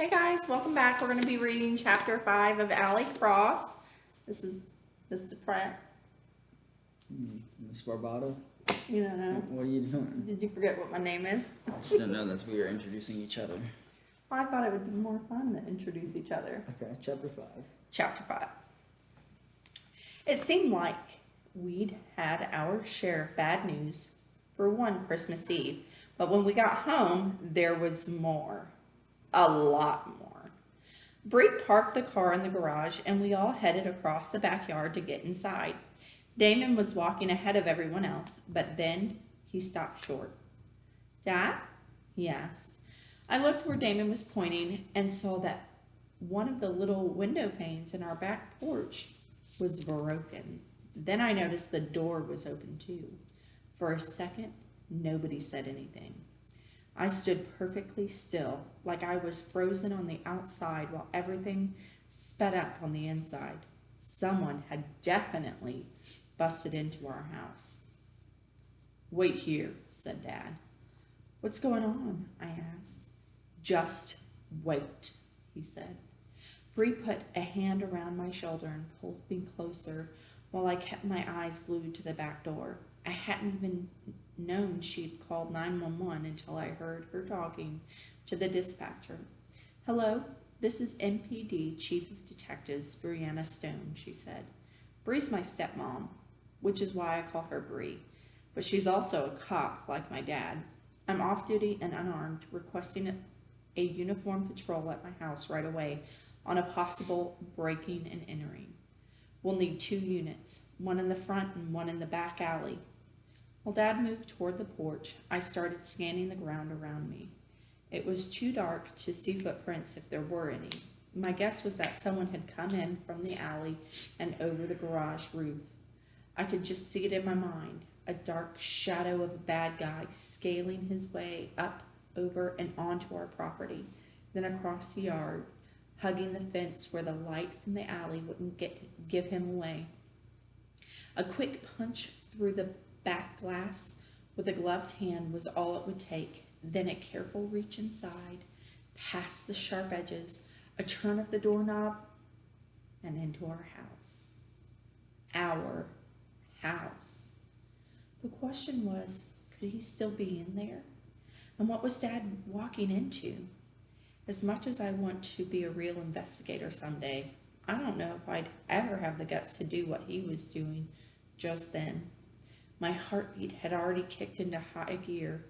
Hey guys, welcome back. We're going to be reading chapter 5 of Allie Cross. This is Mr. Pratt. Miss Barbato? You don't know. What are you doing? Did you forget what my name is? I just didn't know that we were introducing each other. Well, I thought it would be more fun to introduce each other. Okay, chapter 5. Chapter 5. It seemed like we'd had our share of bad news for one Christmas Eve, but when we got home, there was more. A lot more. Bree parked the car in the garage and we all headed across the backyard to get inside. Damon was walking ahead of everyone else, but then he stopped short. "Dad?" he asked. I looked where Damon was pointing and saw that one of the little window panes in our back porch was broken. Then I noticed the door was open too. For a second, nobody said anything. I stood perfectly still, like I was frozen on the outside while everything sped up on the inside. Someone had definitely busted into our house. "Wait here," said Dad. "What's going on?" I asked. "Just wait," he said. Bree put a hand around my shoulder and pulled me closer while I kept my eyes glued to the back door. I hadn't even known she'd called 911 until I heard her talking to the dispatcher. "Hello, this is MPD Chief of Detectives Brianna Stone," she said. "Bree's my stepmom, which is why I call her Bree, but she's also a cop like my dad. I'm off duty and unarmed, requesting a uniformed patrol at my house right away on a possible breaking and entering. We'll need 2 units, one in the front and one in the back alley." While Dad moved toward the porch, I started scanning the ground around me. It was too dark to see footprints if there were any. My guess was that someone had come in from the alley and over the garage roof. I could just see it in my mind, a dark shadow of a bad guy scaling his way up, over, and onto our property, then across the yard, hugging the fence where the light from the alley wouldn't give him away. A quick punch through the back glass with a gloved hand was all it would take, then a careful reach inside, past the sharp edges, a turn of the doorknob, and into our house. Our house. The question was, could he still be in there? And what was Dad walking into? As much as I want to be a real investigator someday, I don't know if I'd ever have the guts to do what he was doing just then. My heartbeat had already kicked into high gear,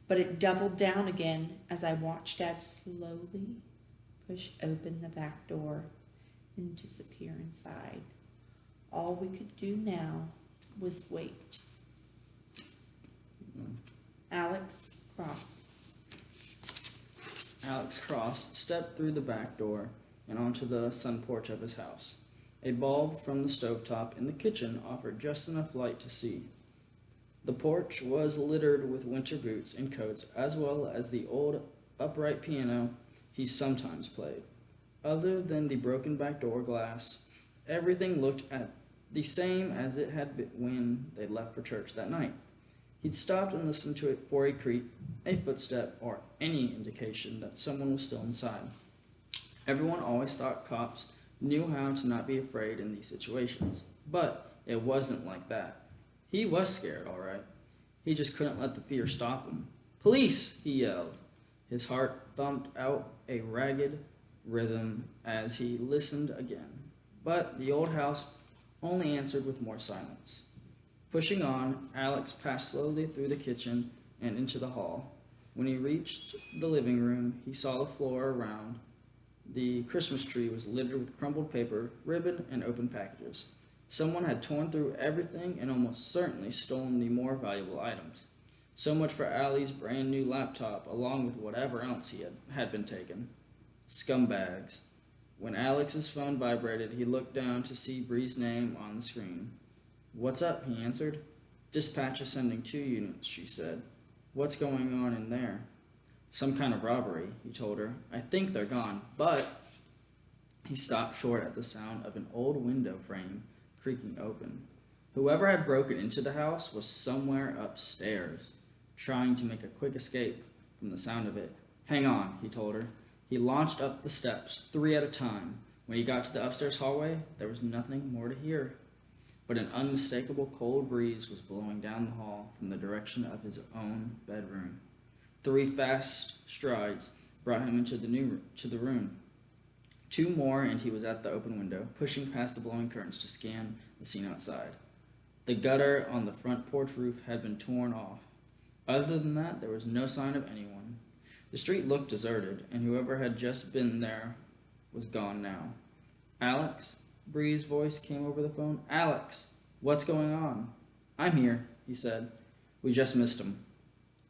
but it doubled down again as I watched Dad slowly push open the back door and disappear inside. All we could do now was wait. Alex Cross. Alex Cross stepped through the back door and onto the sun porch of his house. A bulb from the stovetop in the kitchen offered just enough light to see. The porch was littered with winter boots and coats, as well as the old upright piano he sometimes played. Other than the broken back door glass, everything looked at the same as it had been when they left for church that night. He'd stopped and listened to it for a creak, a footstep, or any indication that someone was still inside. Everyone always thought cops knew how to not be afraid in these situations, but it wasn't like that. He was scared, all right. He just couldn't let the fear stop him. "Police!" he yelled. His heart thumped out a ragged rhythm as he listened again. But the old house only answered with more silence. Pushing on, Alex passed slowly through the kitchen and into the hall. When he reached the living room, he saw the floor around the Christmas tree was littered with crumpled paper, ribbon, and open packages. Someone had torn through everything and almost certainly stolen the more valuable items. So much for Allie's brand new laptop, along with whatever else he had been taken. Scumbags. When Alex's phone vibrated, he looked down to see Bree's name on the screen. "What's up?" he answered. "Dispatch is sending 2 units, she said. "What's going on in there?" "Some kind of robbery," he told her. "I think they're gone, but—" He stopped short at the sound of an old window frame creaking open. Whoever had broken into the house was somewhere upstairs, trying to make a quick escape from the sound of it. "Hang on," he told her. He launched up the steps, 3 at a time. When he got to the upstairs hallway, there was nothing more to hear. But an unmistakable cold breeze was blowing down the hall from the direction of his own bedroom. 3 fast strides brought him into the room. 2 more, and he was at the open window, pushing past the blowing curtains to scan the scene outside. The gutter on the front porch roof had been torn off. Other than that, there was no sign of anyone. The street looked deserted, and whoever had just been there was gone now. Alex? Bree's voice came over the phone. Alex, what's going on? I'm here, he said. We just missed him.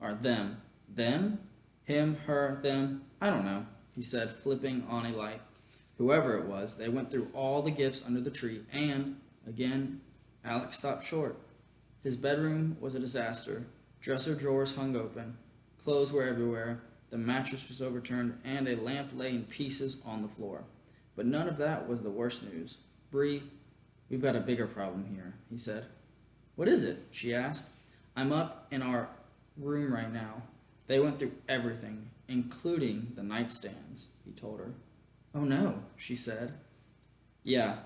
Or them. Them? Him, her, them? I don't know, he said, flipping on a light. Whoever it was, they went through all the gifts under the tree, and, again, Alex stopped short. His bedroom was a disaster. Dresser drawers hung open. Clothes were everywhere. The mattress was overturned, and a lamp lay in pieces on the floor. But none of that was the worst news. Bree, we've got a bigger problem here, he said. What is it? She asked. I'm up in our room right now. They went through everything, including the nightstands, he told her. Oh no, she said. Yeah,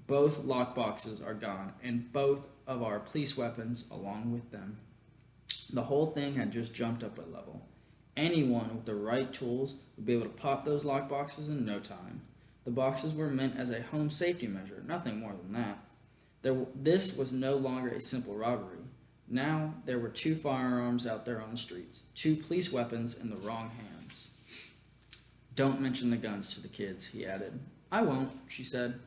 both lockboxes are gone, and both of our police weapons along with them. The whole thing had just jumped up a level. Anyone with the right tools would be able to pop those lockboxes in no time. The boxes were meant as a home safety measure, nothing more than that. This was no longer a simple robbery. Now there were 2 firearms out there on the streets, 2 police weapons in the wrong hands. Don't mention the guns to the kids, he added. I won't, she said.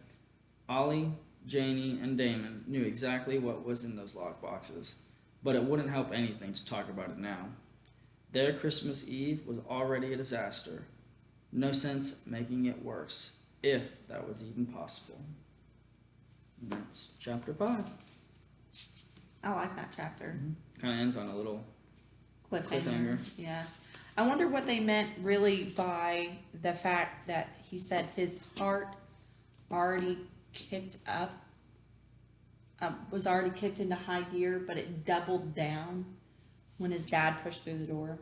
Ollie, Janie, and Damon knew exactly what was in those lockboxes, but it wouldn't help anything to talk about it now. Their Christmas Eve was already a disaster. No sense making it worse, if that was even possible. And that's chapter 5. I like that chapter. Kind of ends on a little Cliffhanger. Yeah. I wonder what they meant really by the fact that he said his heart already kicked up, was already kicked into high gear, but it doubled down when his dad pushed through the door.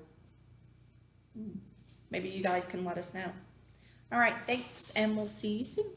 Maybe you guys can let us know. All right, thanks, and we'll see you soon.